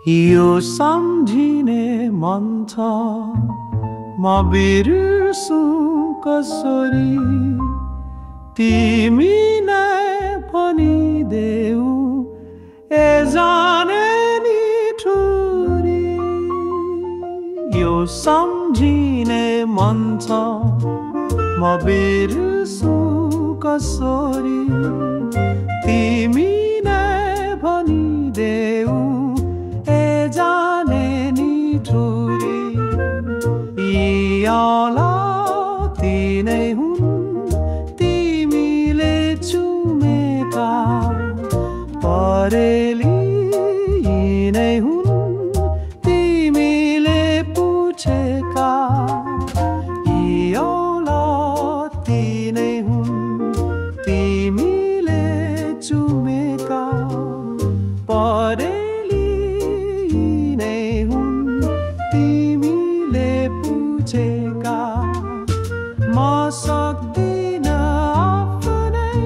यो सम्झिने मन छ म बिर्सु कसरी तिमी नै भनिदेऊ ए जाने नि ठुरी यो सम्झिने मन छ म बिर्सु कसरी तिमी नै भनिदेऊ ए जाने नि ठुरी यी औलाती नै हुन् तिमीले चुमेका परेली नै हुन् तिमीले पुछेका यी औलाती नै हुन् तिमीले चुमेका परेली नै हुन् तिमीले पुछेका म सक्दिन आफ्नै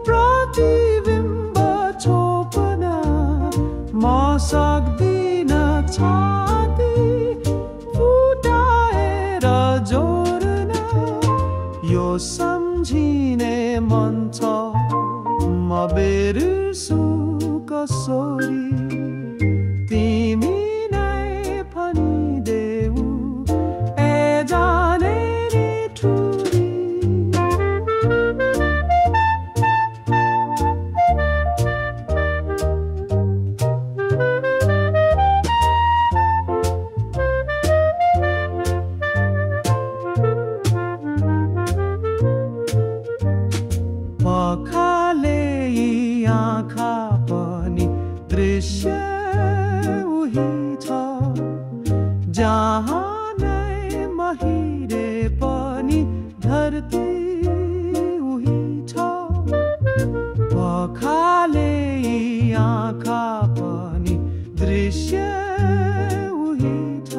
प्रतिबिम्ब छोप्न म सक्दिन छाती फुटाएर जोड्न यो सम्झिने मन छ म बिर्सु कसरी तिमी नै भनिदेऊ ए जाने नि ठुरी पखाले यी आँखा पनि दृश्य उही छ जहाँ नै महिरे पनि धरती उही छ पखाले यी आँखा पनि दृश्य उही छ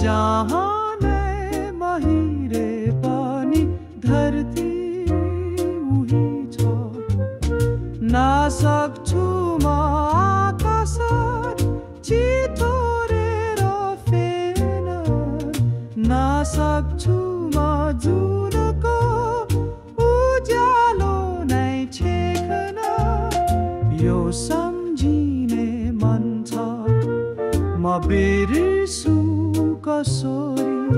जहाँ नै महिरे पनि धरती नसक्छु म आकाश चितोरेर फेर्न नसक्छु म जुनको उज्यालो नै छेक्न यो सम्झिने मन छ म बिर्सु कसरी